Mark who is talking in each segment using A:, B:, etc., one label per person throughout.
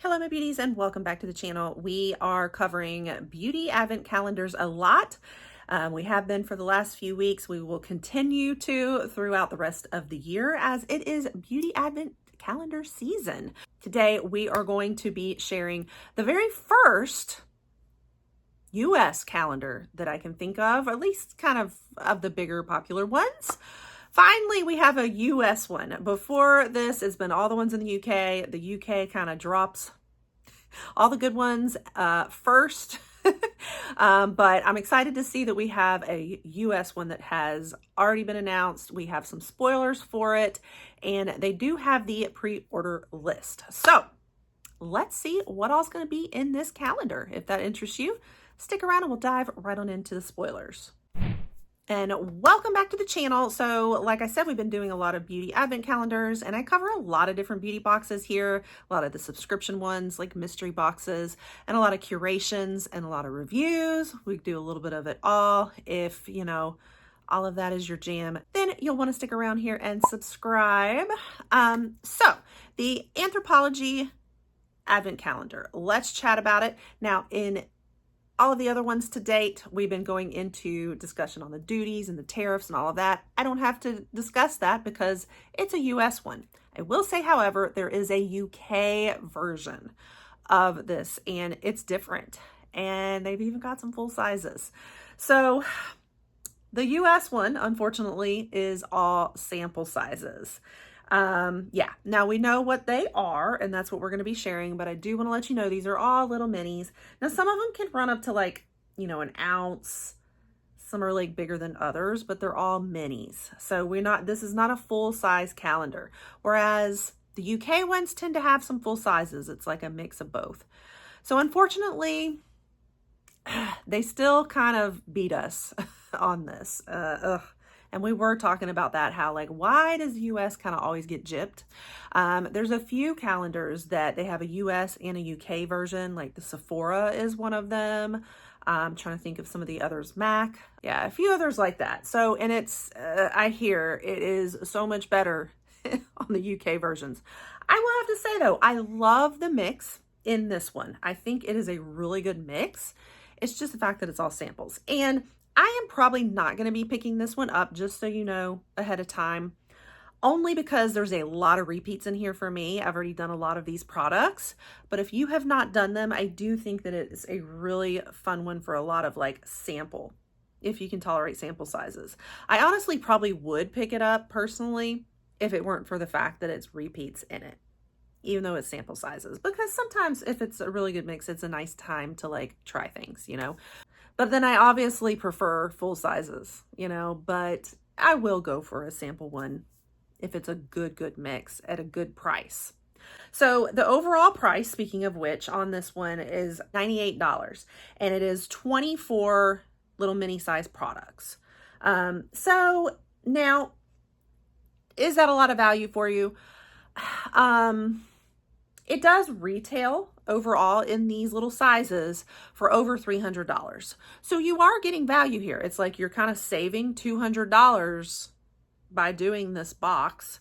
A: Hello my beauties and welcome back to the channel. We are covering beauty advent calendars a lot. We have been for the last few weeks. We will continue to throughout the rest of the year as it is beauty advent calendar season. Today we are going to be sharing the very first US calendar that I can think of, at least kind of the bigger popular ones. Finally, we have a US one. Before this, it's been all the ones in the UK. The UK kind of drops all the good ones first. But I'm excited to see that we have a US one that has already been announced. We have some spoilers for it, and they do have the pre-order list. So let's see what all's going to be in this calendar. If that interests you, stick around and we'll dive right on into the spoilers. And welcome back to the channel. So like I said, we've been doing a lot of beauty advent calendars, and I cover a lot of different beauty boxes here, a lot of the subscription ones like mystery boxes, and a lot of curations and a lot of reviews. We do a little bit of it all. If, you know, all of that is your jam, then you'll want to stick around here and subscribe. So the Anthropologie advent calendar, let's chat about it. Now, in all of the other ones to date, we've been going into discussion on the duties and the tariffs and all of that. I don't have to discuss that because it's a US one. I will say, however, there is a UK version of this and it's different. And they've even got some full sizes. So the US one, unfortunately, is all sample sizes. Yeah, now we know what they are, and that's what we're going to be sharing, but I do want to let you know these are all little minis. Now, some of them can run up to like, you know, an ounce. Some are like bigger than others, but they're all minis. So this is not a full size calendar. Whereas the UK ones tend to have some full sizes. It's like a mix of both. So unfortunately, they still kind of beat us on this. And we were talking about that, how like, why does the US kind of always get gypped? There's a few calendars that they have a US and a UK version, like the Sephora is one of them. I'm trying to think of some of the others, MAC. Yeah, a few others like that. So, and it's, I hear it is so much better on the UK versions. I will have to say though, I love the mix in this one. I think it is a really good mix. It's just the fact that it's all samples. And I am probably not going to be picking this one up, just so you know ahead of time, only because there's a lot of repeats in here for me. I've already done a lot of these products, but if you have not done them, I do think that it is a really fun one for a lot of like sample, if you can tolerate sample sizes. I honestly probably would pick it up personally if it weren't for the fact that it's repeats in it, even though it's sample sizes, because sometimes if it's a really good mix, it's a nice time to like try things, you know. But then I obviously prefer full sizes, you know, but I will go for a sample one if it's a good mix at a good price. So the overall price, speaking of which, on this one is $98, and it is 24 little mini size products. So now, is that a lot of value for you? It does retail overall in these little sizes for over $300. So you are getting value here. It's like you're kind of saving $200 by doing this box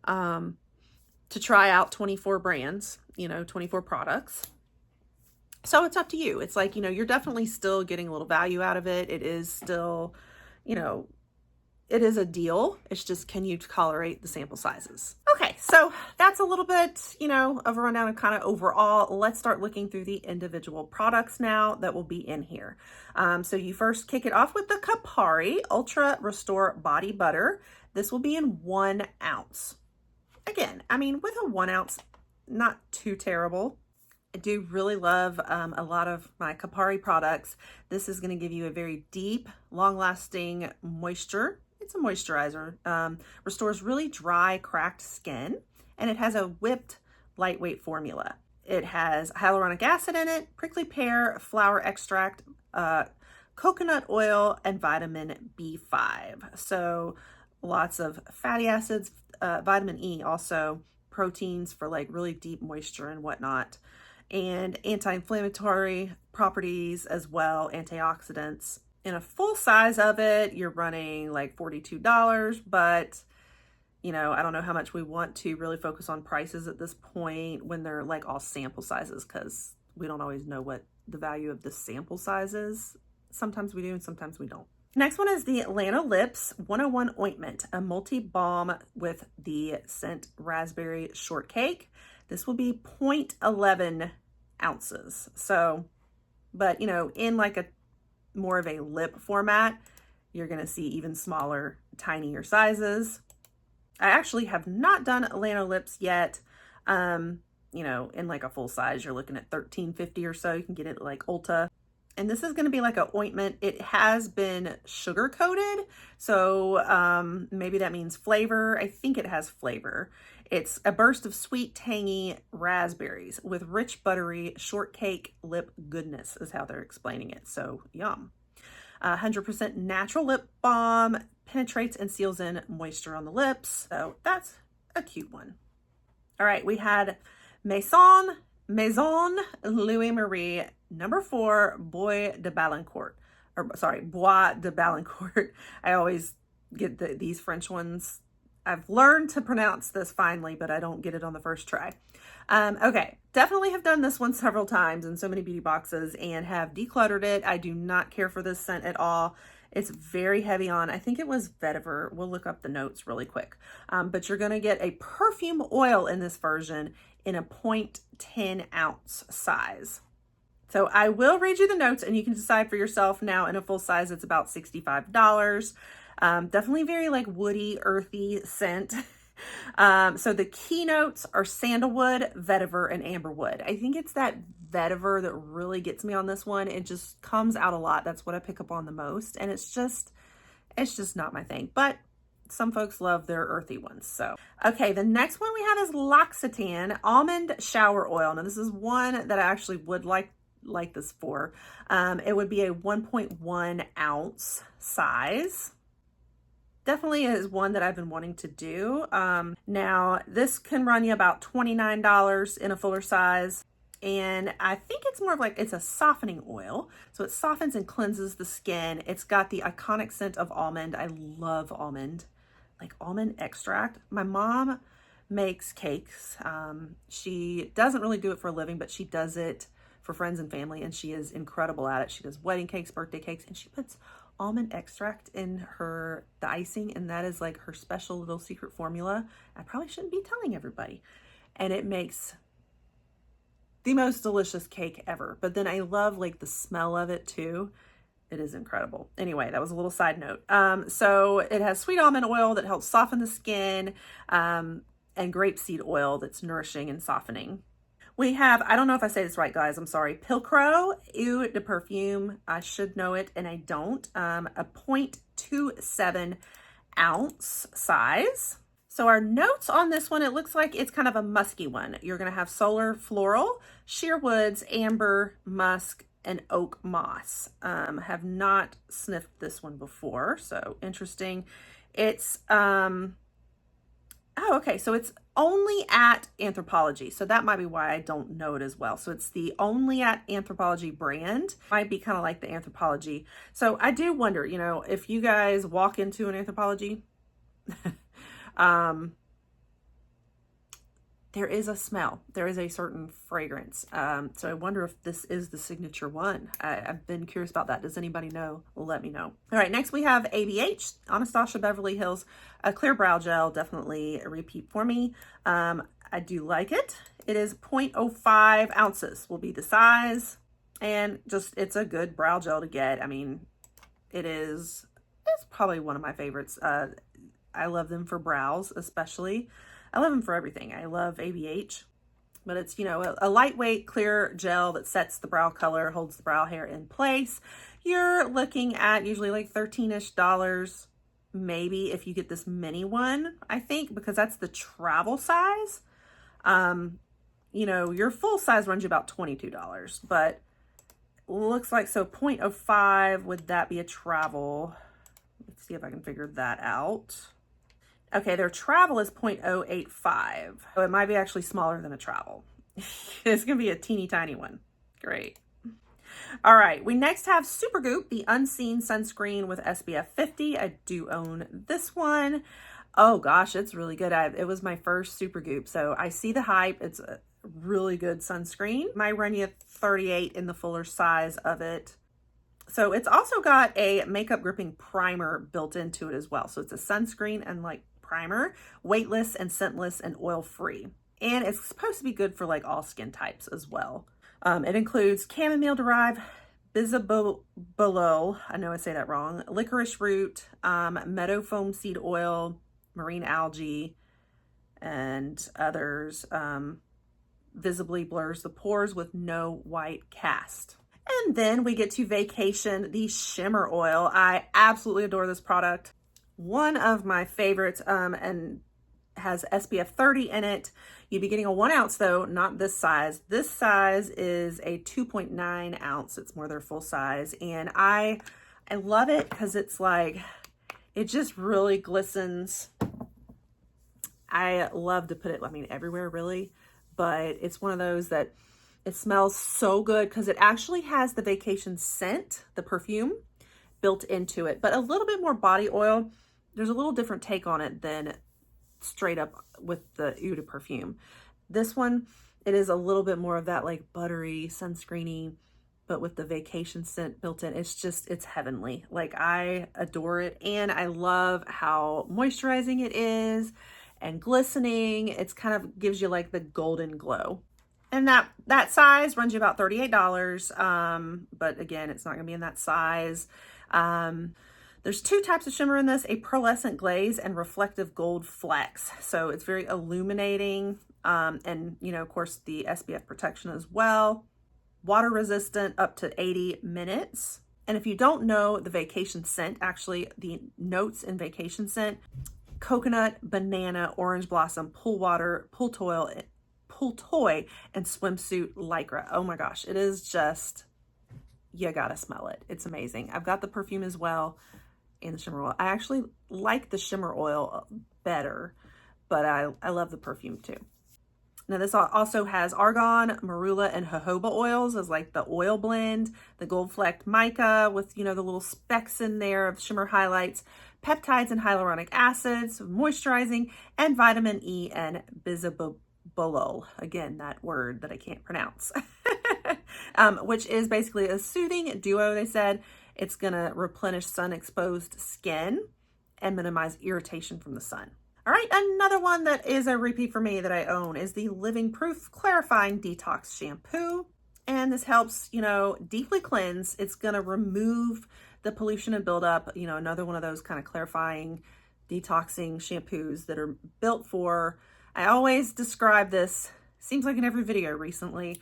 A: to try out 24 brands, you know, 24 products. So it's up to you. It's like, you know, you're definitely still getting a little value out of it. It is still, you know, it is a deal. It's just, can you tolerate the sample sizes? Okay, so that's a little bit, you know, of a rundown of kind of overall. Let's start looking through the individual products now that will be in here. So you first kick it off with the Kapari Ultra Restore Body Butter. This will be in 1 ounce. Again, I mean, with a 1 ounce, not too terrible. I do really love a lot of my Kapari products. This is going to give you a very deep, long-lasting moisture. It's a moisturizer, restores really dry, cracked skin, and it has a whipped, lightweight formula. It has hyaluronic acid in it, prickly pear, flower extract, coconut oil, and vitamin B5. So lots of fatty acids, vitamin E, also proteins for like really deep moisture and whatnot, and anti-inflammatory properties as well, antioxidants. In a full size of it, you're running like $42, but you know, I don't know how much we want to really focus on prices at this point when they're like all sample sizes, because we don't always know what the value of the sample size is. Sometimes we do and sometimes we don't. Next one is the Lana Lips 101 Ointment, a multi-balm with the scent Raspberry Shortcake. This will be 0.11 ounces. So, but you know, in like a more of a lip format, you're gonna see even smaller, tinier sizes. I actually have not done Lana Lips yet. You know, in like a full size, you're looking at $13.50 or so. You can get it at like Ulta. And this is going to be like an ointment. It has been sugar coated. So maybe that means flavor. I think it has flavor. It's a burst of sweet, tangy raspberries with rich, buttery shortcake lip goodness is how they're explaining it. So yum. 100% natural lip balm, penetrates and seals in moisture on the lips. So that's a cute one. All right, we had Maison Louis Marie #4 Bois de Balancourt. I always get these French ones. I've learned to pronounce this finally, but I don't get it on the first try. Okay, definitely have done this one several times in so many beauty boxes and have decluttered it. I do not care for this scent at all. It's very heavy on, I think it was Vetr. We'll look up the notes really quick. But you're gonna get a perfume oil in this version in a 0.10 ounce size. So I will read you the notes and you can decide for yourself. Now in a full size, it's about $65. Definitely very like woody, earthy scent. So the key notes are sandalwood, vetiver, and amberwood. I think it's that vetiver that really gets me on this one. It just comes out a lot. That's what I pick up on the most. And it's just not my thing. But some folks love their earthy ones. So, okay, the next one we have is L'Occitane Almond Shower Oil. Now this is one that I actually would like this for. It would be a 1.1 ounce size. Definitely is one that I've been wanting to do. Now this can run you about $29 in a fuller size. And I think it's more of like, it's a softening oil. So it softens and cleanses the skin. It's got the iconic scent of almond. I love almond, like almond extract. My mom makes cakes. She doesn't really do it for a living, but she does it for friends and family, and she is incredible at it. She does wedding cakes, birthday cakes, and she puts almond extract in the icing, and that is like her special little secret formula. I probably shouldn't be telling everybody. And it makes the most delicious cake ever. But then I love like the smell of it too. It is incredible. Anyway, that was a little side note. So it has sweet almond oil that helps soften the skin, and grapeseed oil that's nourishing and softening. We have, I don't know if I say this right, guys, I'm sorry, Parfum Eau de Parfum. I should know it and I don't. A 0.27 ounce size. So our notes on this one, it looks like it's kind of a musky one. You're gonna have solar floral, sheer woods, amber, musk, and oak moss. Have not sniffed this one before, so interesting. It's, oh, okay, so it's only at Anthropologie. So that might be why I don't know it as well. So it's the only at Anthropologie brand. Might be kind of like the Anthropologie. So I do wonder, you know, if you guys walk into an Anthropologie, there is a smell. There is a certain fragrance. So I wonder if this is the signature one. I've been curious about that. Does anybody know? Let me know. All right, next we have ABH, Anastasia Beverly Hills, a clear brow gel. Definitely a repeat for me. I do like it. It is 0.05 ounces will be the size. And just, it's a good brow gel to get. I mean, it's probably one of my favorites. I love them for brows, especially. I love them for everything. I love ABH, but it's, you know, a lightweight clear gel that sets the brow color, holds the brow hair in place. You're looking at usually like $13-ish, maybe if you get this mini one, I think, because that's the travel size. You know, your full size runs you about $22, but looks like, so 0.05, would that be a travel? Let's see if I can figure that out. Okay, their travel is 0.085. So it might be actually smaller than a travel. It's gonna be a teeny tiny one. Great. All right, we next have Super Goop, the Unseen Sunscreen with SPF 50. I do own this one. Oh gosh, it's really good. It was my first Super Goop, so I see the hype. It's a really good sunscreen. Might run you 38 in the fuller size of it. So it's also got a makeup gripping primer built into it as well. So it's a sunscreen and like primer, weightless and scentless and oil free. And it's supposed to be good for like all skin types as well. It includes chamomile derived bisabolol, I know I say that wrong, licorice root, meadow foam seed oil, marine algae, and others. Visibly blurs the pores with no white cast. And then we get to Vacation, the Shimmer Oil. I absolutely adore this product. One of my favorites, and has SPF 30 in it. You'd be getting a 1 ounce though, not this size. This size is a 2.9 ounce. It's more their full size. And I love it because it's like, it just really glistens. I love to put it, I mean, everywhere really, but it's one of those that it smells so good because it actually has the Vacation scent, the perfume, built into it, but a little bit more body oil. There's a little different take on it than straight up with the Eau de Parfum. This one, it is a little bit more of that like buttery, sunscreeny, but with the Vacation scent built in. It's just, it's heavenly. Like, I adore it. And I love how moisturizing it is and glistening. It's kind of gives you like the golden glow. And that size runs you about $38. But again, it's not gonna be in that size. There's 2 types of shimmer in this, a pearlescent glaze and reflective gold flecks. So it's very illuminating. And you know, of course, the SPF protection as well. Water resistant up to 80 minutes. And if you don't know the Vacation scent, actually the notes in Vacation scent, coconut, banana, orange blossom, pool water, pool toy, and swimsuit lycra. Oh my gosh, it is just, you gotta smell it. It's amazing. I've got the perfume as well and the shimmer oil. I actually like the shimmer oil better, but I love the perfume too. Now this also has argan, marula, and jojoba oils as like the oil blend, the gold flecked mica with, you know, the little specks in there of shimmer highlights, peptides and hyaluronic acids, moisturizing, and vitamin E and bisabolol. Again, that word that I can't pronounce. Which is basically a soothing duo, they said. It's gonna replenish sun-exposed skin and minimize irritation from the sun. All right, another one that is a repeat for me that I own is the Living Proof Clarifying Detox Shampoo. And this helps, you know, deeply cleanse. It's gonna remove the pollution and buildup, you know, another one of those kind of clarifying, detoxing shampoos that are built for, I always describe this, seems like in every video recently,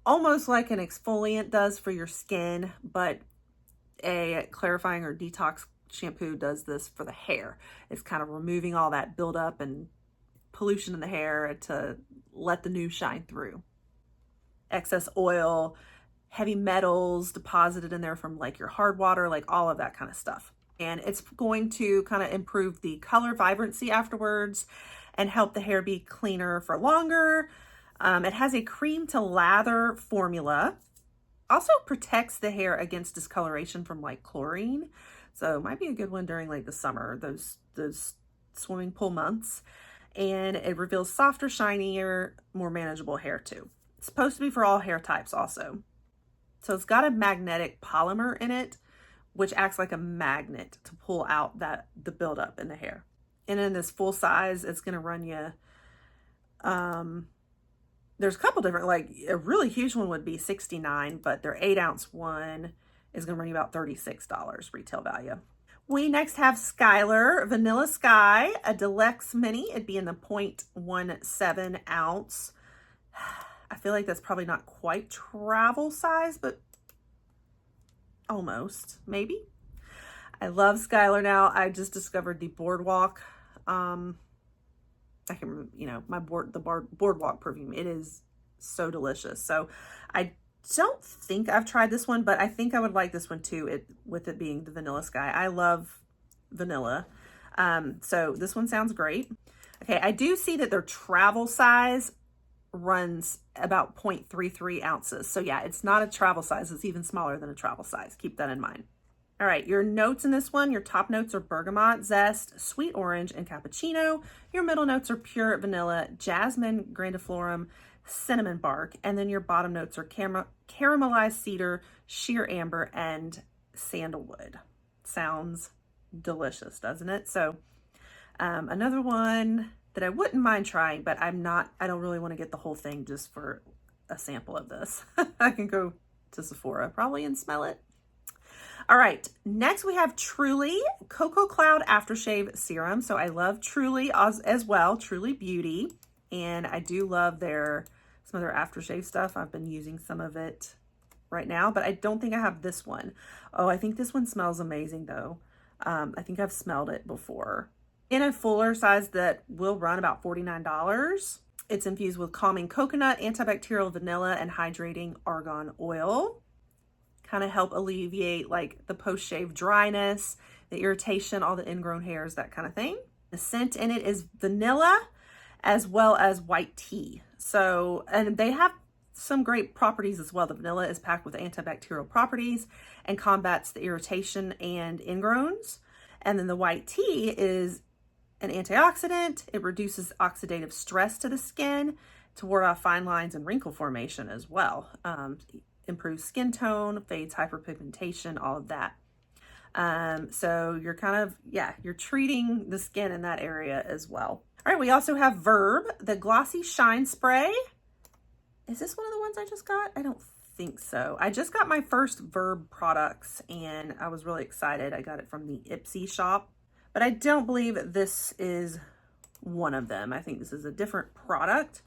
A: almost like an exfoliant does for your skin, but a clarifying or detox shampoo does this for the hair. It's kind of removing all that buildup and pollution in the hair to let the new shine through. Excess oil, heavy metals deposited in there from like your hard water, like all of that kind of stuff. And it's going to kind of improve the color vibrancy afterwards and help the hair be cleaner for longer. It has a cream to lather formula. Also protects the hair against discoloration from like chlorine. So it might be a good one during like the summer, those swimming pool months. And it reveals softer, shinier, more manageable hair too. It's supposed to be for all hair types also. So it's got a magnetic polymer in it, which acts like a magnet to pull out the buildup in the hair. And in this full size, it's gonna run you, there's a couple different, like a really huge one would be $69, but their 8 ounce one is gonna run you about $36 retail value. We next have Skyler Vanilla Sky, a deluxe mini. It'd be in the 0.17 ounce. I feel like that's probably not quite travel size, but almost, maybe. I love Skyler now. I just discovered the Boardwalk. I can, you know, the Boardwalk perfume. It is so delicious. So I don't think I've tried this one, but I think I would like this one too, with it being the Vanilla Sky. I love vanilla. So this one sounds great. Okay, I do see that their travel size runs about 0.33 ounces. So yeah, it's not a travel size. It's even smaller than a travel size. Keep that in mind. All right, your notes in this one, your top notes are bergamot, zest, sweet orange, and cappuccino. Your middle notes are pure vanilla, jasmine, grandiflorum, cinnamon bark, and then your bottom notes are caramelized cedar, sheer amber, and sandalwood. Sounds delicious, doesn't it? So another one that I wouldn't mind trying, but I don't really want to get the whole thing just for a sample of this. I can go to Sephora probably and smell it. All right, next we have Truly Cocoa Cloud Aftershave Serum. So I love Truly as well, Truly Beauty. And I do love some of their aftershave stuff. I've been using some of it right now, but I don't think I have this one. Oh, I think this one smells amazing though. I think I've smelled it before. In a fuller size that will run about $49. It's infused with calming coconut, antibacterial vanilla, and hydrating argan oil. Kind of help alleviate like the post-shave dryness, the irritation, all the ingrown hairs, that kind of thing. The scent in it is vanilla as well as white tea. So, and they have some great properties as well. The vanilla is packed with antibacterial properties and combats the irritation and ingrowns. And then the white tea is an antioxidant. It reduces oxidative stress to the skin to ward off fine lines and wrinkle formation as well. Improves skin tone, fades hyperpigmentation, all of that. So you're kind of, you're treating the skin in that area as well. All right, we also have Verb, the Glossy Shine Spray. Is this one of the ones I just got? I don't think so. I just got my first Verb products and I was really excited. I got it from the Ipsy shop, but I don't believe this is one of them. I think this is a different product.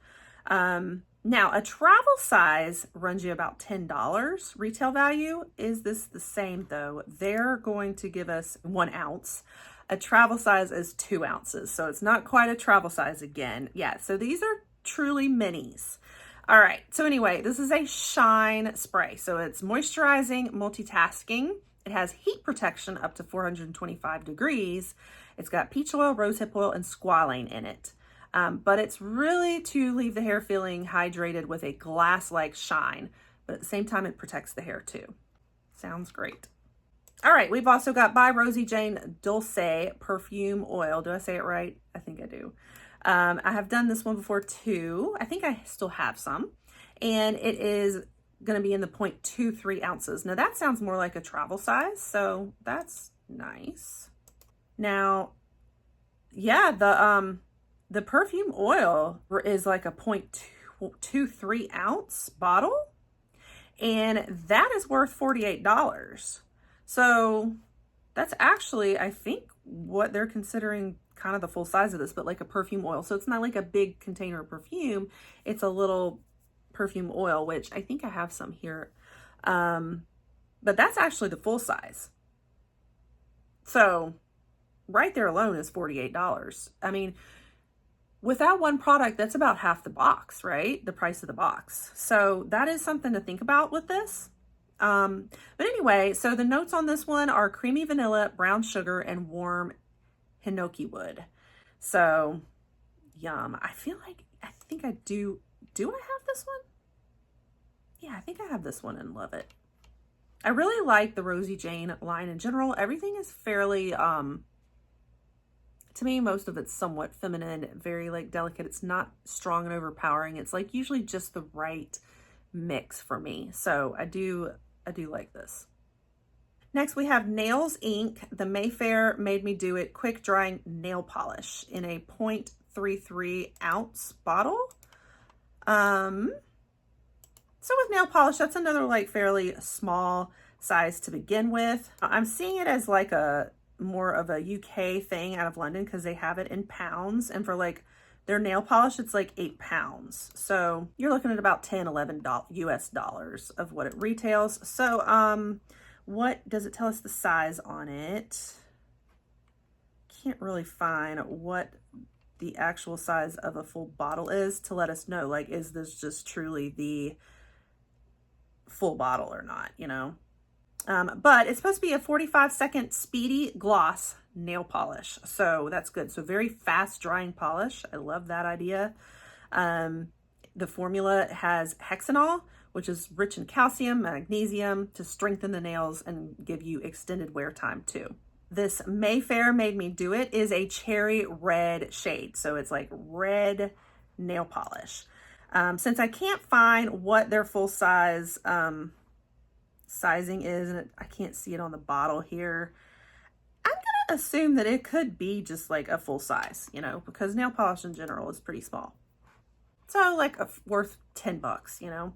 A: Now, a travel size runs you about $10. Retail value, is this the same though? They're going to give us 1 ounce. A travel size is 2 ounces. So it's not quite a travel size again. Yeah, so these are Truly minis. All right, so anyway, this is a shine spray. So it's moisturizing, multitasking. It has heat protection up to 425 degrees. It's got peach oil, rosehip oil, and squalane in it. But it's really to leave the hair feeling hydrated with a glass-like shine, but at the same time, it protects the hair too. Sounds great. All right, we've also got by Rosie Jane Dulce Perfume Oil. Do I say it right? I think I do. I have done this one before too. I think I still have some, and it is going to be in the 0.23 ounces. Now that sounds more like a travel size, so that's nice. Now, yeah, the perfume oil is like a 0.23 ounce bottle, and that is worth $48. So that's actually, I think, what they're considering kind of the full size of this, but like a perfume oil. So it's not like a big container of perfume. It's a little perfume oil, which I think I have some here. But that's actually the full size. So right there alone is $48. I mean, without one product, that's about half the box, right? The price of the box. So that is something to think about with this. But anyway, so the notes on this one are creamy vanilla, brown sugar, and warm hinoki wood. So yum. I think I do. Do I have this one? Yeah, I think I have this one and love it. I really like the Rosie Jane line in general. Everything is fairly, to me, most of it's somewhat feminine, very like delicate. It's not strong and overpowering. It's like usually just the right mix for me. So I do like this. Next we have Nails Inc. The Mayfair Made Me Do It Quick Drying Nail Polish in a 0.33 ounce bottle. So with nail polish, that's another like fairly small size to begin with. I'm seeing it as like a more of a UK thing out of London because they have it in pounds, and for like their nail polish it's like 8 pounds, so you're looking at about $10-11 US dollars of what it retails. So what does it tell us the size on it? Can't really find what the actual size of a full bottle is to let us know, like, is this just truly the full bottle or not, you know? But it's supposed to be a 45-second speedy gloss nail polish, so that's good. So very fast drying polish. I love that idea. The formula has hexanol, which is rich in calcium, magnesium to strengthen the nails and give you extended wear time too. This Mayfair Made Me Do It is a cherry red shade. So it's like red nail polish. Since I can't find what their full size sizing is, and I can't see it on the bottle here, I'm gonna assume that it could be just like a full size, you know, because nail polish in general is pretty small. So like worth 10 bucks, you know.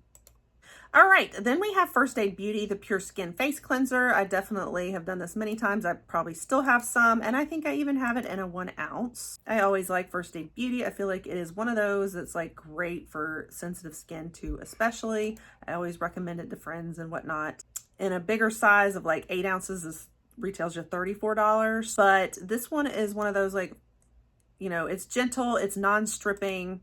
A: All right, then we have First Aid Beauty, the Pure Skin Face Cleanser. I definitely have done this many times. I probably still have some, and I think I even have it in a 1 ounce. I always like First Aid Beauty. I feel like it is one of those that's like great for sensitive skin too, especially. I always recommend it to friends and whatnot. In a bigger size of like 8 ounces, this retails you $34, but this one is one of those, like, you know, it's gentle, it's non-stripping,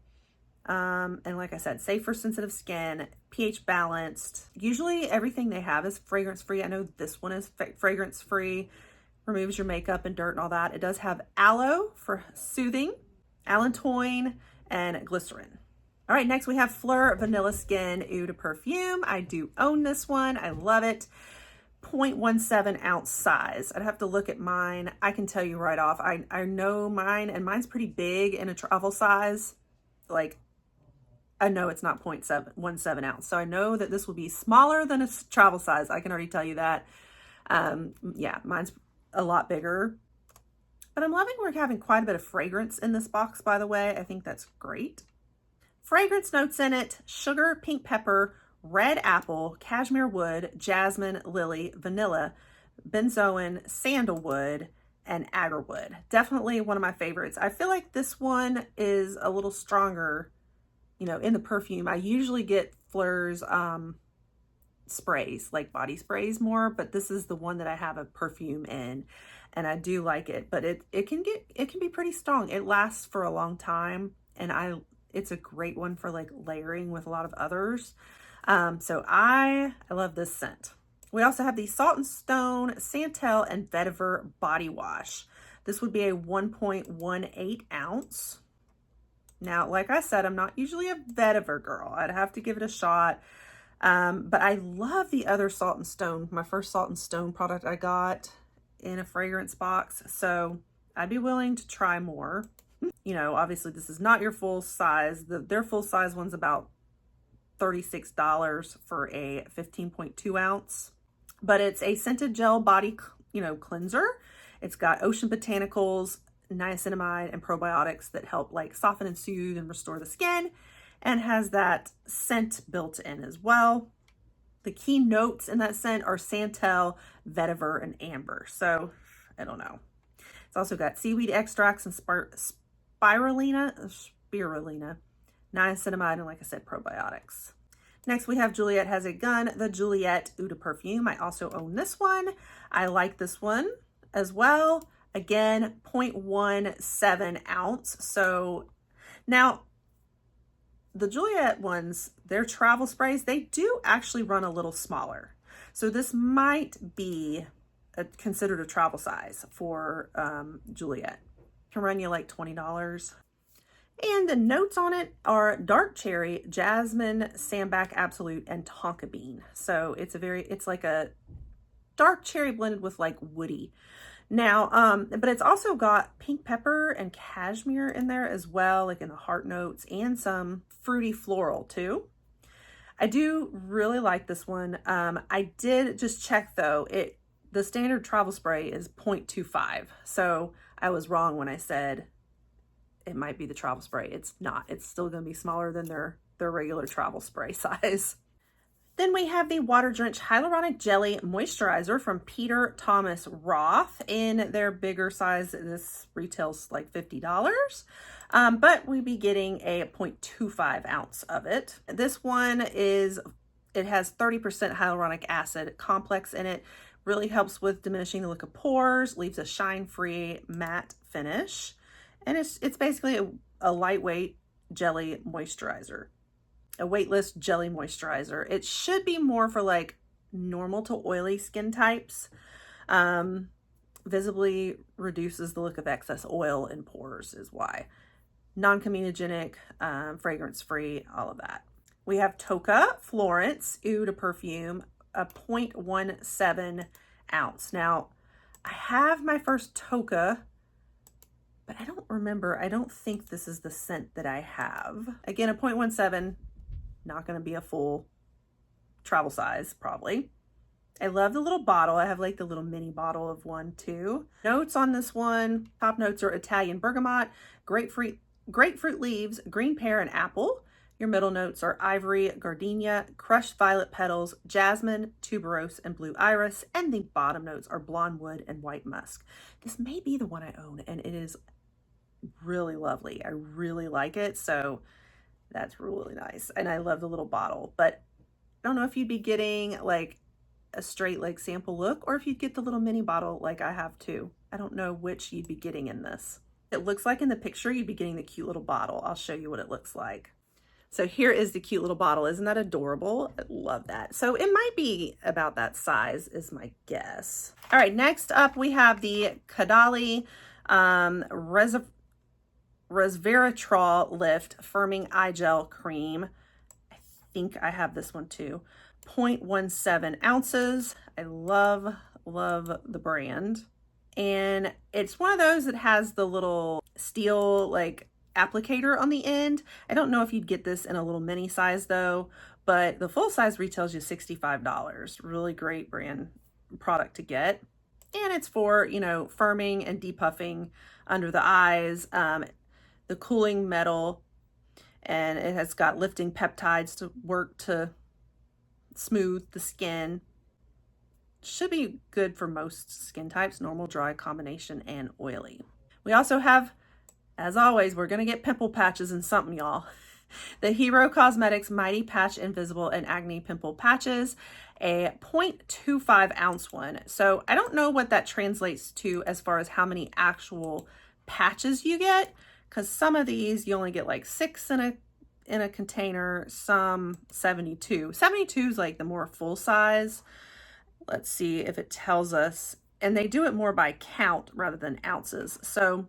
A: and like I said, safe for sensitive skin, pH balanced. Usually everything they have is fragrance free. I know this one is fragrance free, removes your makeup and dirt and all that. It does have aloe for soothing, allantoin, and glycerin. All right, next we have Flur Vanilla Eau de Parfum. I do own this one. I love it. 0.17 ounce size. I'd have to look at mine. I can tell you right off. I know mine, and mine's pretty big in a travel size. Like, I know it's not 0.17 ounce. So I know that this will be smaller than a travel size. I can already tell you that. Yeah, mine's a lot bigger. But I'm loving we're having quite a bit of fragrance in this box, by the way. I think that's great. Fragrance notes in it: sugar, pink pepper, red apple, cashmere wood, jasmine, lily, vanilla, benzoin, sandalwood, and agarwood. Definitely one of my favorites. I feel like this one is a little stronger, you know, in the perfume. I usually get Flur's sprays, like body sprays more, but this is the one that I have a perfume in, and I do like it. But it can be pretty strong. It lasts for a long time, and it's a great one for like layering with a lot of others. So I love this scent. We also have the Salt and Stone, Santel, and Vetr body wash. This would be a 1.18 ounce. Now, like I said, I'm not usually a Vetr girl. I'd have to give it a shot. But I love the other Salt and Stone. My first Salt and Stone product I got in a fragrance box. So I'd be willing to try more. You know, obviously this is not your full size. Their full size one's about $36 for a 15.2 ounce, but it's a scented gel body, you know, cleanser. It's got ocean botanicals, niacinamide, and probiotics that help like soften and soothe and restore the skin, and has that scent built in as well. The key notes in that scent are Santel, vetiver, and amber. So I don't know. It's also got seaweed extracts and spirulina, niacinamide, and like I said, probiotics. Next, we have Juliet Has a Gun, the Juliet Eau de Parfum. I also own this one. I like this one as well. Again, 0.17 ounce. So now the Juliet ones, their travel sprays, they do actually run a little smaller. So this might be considered a travel size for Juliet. It can run you like $20. And the notes on it are dark cherry, jasmine, sambac absolute, and tonka bean. So it's like a dark cherry blended with like woody. Now, but it's also got pink pepper and cashmere in there as well, like in the heart notes, and some fruity floral too. I do really like this one. I did just check though, the standard travel spray is 0.25. So I was wrong when I said it might be the travel spray. It's not. It's still going to be smaller than their regular travel spray size. Then we have the Water Drenched Hyaluronic Jelly Moisturizer from Peter Thomas Roth in their bigger size. This retails like $50, but we'd be getting a 0.25 ounce of it. This one it has 30% hyaluronic acid complex in it. Really helps with diminishing the look of pores, leaves a shine-free matte finish. And it's basically a lightweight jelly moisturizer, a weightless jelly moisturizer. It should be more for like normal to oily skin types. Visibly reduces the look of excess oil in pores is why. non-comedogenic, fragrance-free, all of that. We have Toka Florence Eau de Parfum, a 0.17 ounce. Now, I have my first Toka, but I don't remember. I don't think this is the scent that I have. Again, a 0.17, not going to be a full travel size, probably. I love the little bottle. I have like the little mini bottle of one too. Notes on this one, top notes are Italian bergamot, grapefruit leaves, green pear, and apple. Your middle notes are ivory, gardenia, crushed violet petals, jasmine, tuberose, and blue iris. And the bottom notes are blonde wood and white musk. This may be the one I own, and it is really lovely. I really like it, so that's really nice. And I love the little bottle, but I don't know if you'd be getting like a straight like sample look or if you'd get the little mini bottle like I have too. I don't know which you'd be getting in this. It looks like in the picture you'd be getting the cute little bottle. I'll show you what it looks like. So here is the cute little bottle. Isn't that adorable? I love that. So it might be about that size is my guess. All right, next up we have the Kadali Resveratrol Lift Firming Eye Gel Cream. I think I have this one too. 0.17 ounces. I love the brand. And it's one of those that has the little steel like applicator on the end. I don't know if you'd get this in a little mini size though, but the full size retails you $65. Really great brand product to get. And it's for, you know, firming and depuffing under the eyes, the cooling metal, and it has got lifting peptides to work to smooth the skin. Should be good for most skin types, normal, dry, combination, and oily. We also have, as always, we're gonna get pimple patches and something, y'all. The Hero Cosmetics Mighty Patch Invisible and Acne Pimple Patches, a 0.25 ounce one. So I don't know what that translates to as far as how many actual patches you get, because some of these you only get like 6 in a container, some 72. 72 is like the more full size. Let's see if it tells us, and they do it more by count rather than ounces. So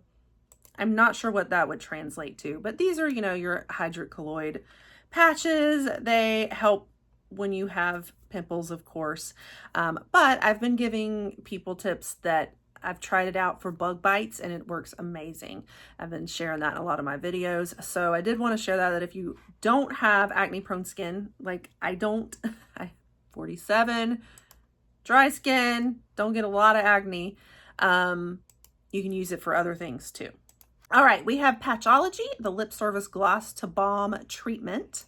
A: I'm not sure what that would translate to, but these are, you know, your hydrocolloid patches. They help when you have pimples, of course. But I've been giving people tips that I've tried it out for bug bites and it works amazing. I've been sharing that in a lot of my videos. So I did want to share that if you don't have acne prone skin, like I don't, I'm 47, dry skin, don't get a lot of acne, you can use it for other things too. All right, we have Patchology, the Lip Service Gloss to Balm Treatment,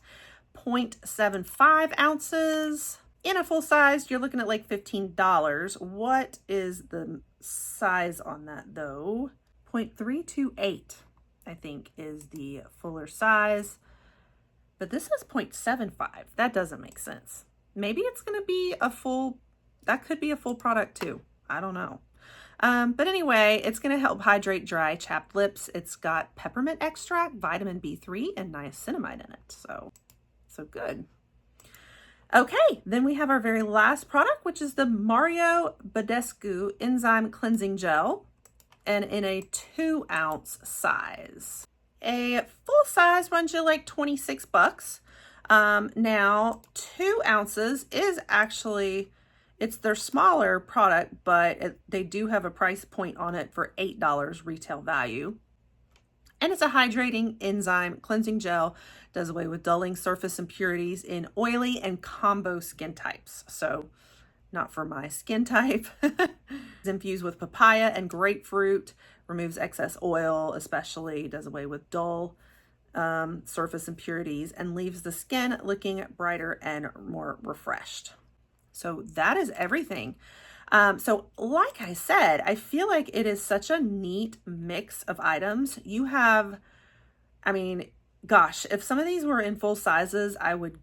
A: 0.75 ounces. In a full size, you're looking at like $15. What is the size on that though? 0.328, I think, is the fuller size. But this is 0.75. That doesn't make sense. Maybe it's going to be a full, that could be a full product too. I don't know. But anyway, it's going to help hydrate dry, chapped lips. It's got peppermint extract, vitamin B3, and niacinamide in it. So good. Okay, then we have our very last product, which is the Mario Badescu Enzyme Cleansing Gel, and in a 2 ounce size. A full size runs you like 26 bucks. Now 2 ounces is actually, it's their smaller product, but they do have a price point on it for $8 retail value. And it's a hydrating enzyme cleansing gel, does away with dulling surface impurities in oily and combo skin types. So not for my skin type. It's infused with papaya and grapefruit, removes excess oil, especially does away with dull surface impurities, and leaves the skin looking brighter and more refreshed. So that is everything. So like I said, I feel like it is such a neat mix of items. You have, I mean, gosh, if some of these were in full sizes, I would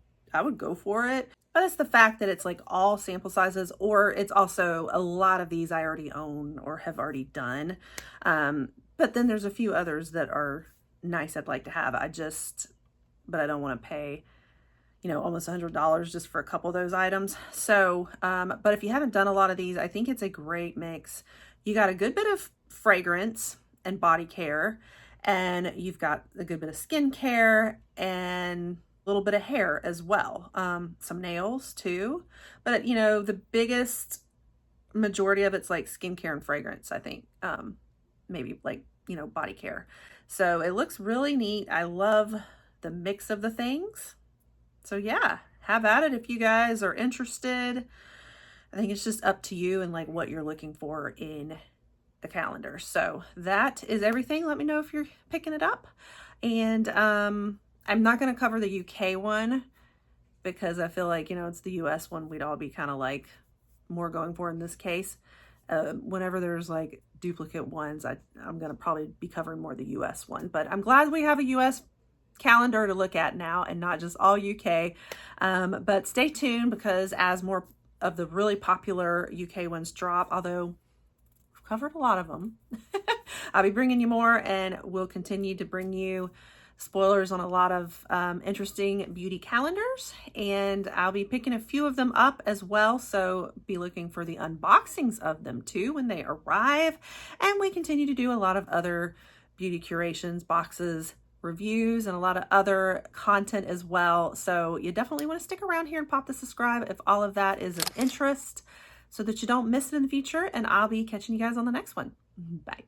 A: go for it. But it's the fact that it's like all sample sizes, or it's also a lot of these I already own or have already done. But then there's a few others that are nice I'd like to have. But I don't want to pay, you know, almost $100 just for a couple of those items. So, but if you haven't done a lot of these, I think it's a great mix. You got a good bit of fragrance and body care, and you've got a good bit of skincare and a little bit of hair as well. Some nails too, but you know, the biggest majority of it's like skincare and fragrance, I think. Maybe like, you know, body care. So it looks really neat. I love the mix of the things. So yeah, have at it if you guys are interested. I think it's just up to you and like what you're looking for in the calendar. So that is everything. Let me know if you're picking it up. And I'm not going to cover the UK one because I feel like, you know, it's the US one we'd all be kind of like more going for in this case. Whenever there's like duplicate ones, I'm going to probably be covering more the US one. But I'm glad we have a US calendar to look at now and not just all UK. But stay tuned because as more of the really popular UK ones drop, although we've covered a lot of them, I'll be bringing you more, and we'll continue to bring you spoilers on a lot of interesting beauty calendars, and I'll be picking a few of them up as well, so be looking for the unboxings of them too when they arrive. And we continue to do a lot of other beauty curations, boxes, reviews, and a lot of other content as well. So you definitely want to stick around here and pop the subscribe if all of that is of interest so that you don't miss it in the future, and I'll be catching you guys on the next one. Bye.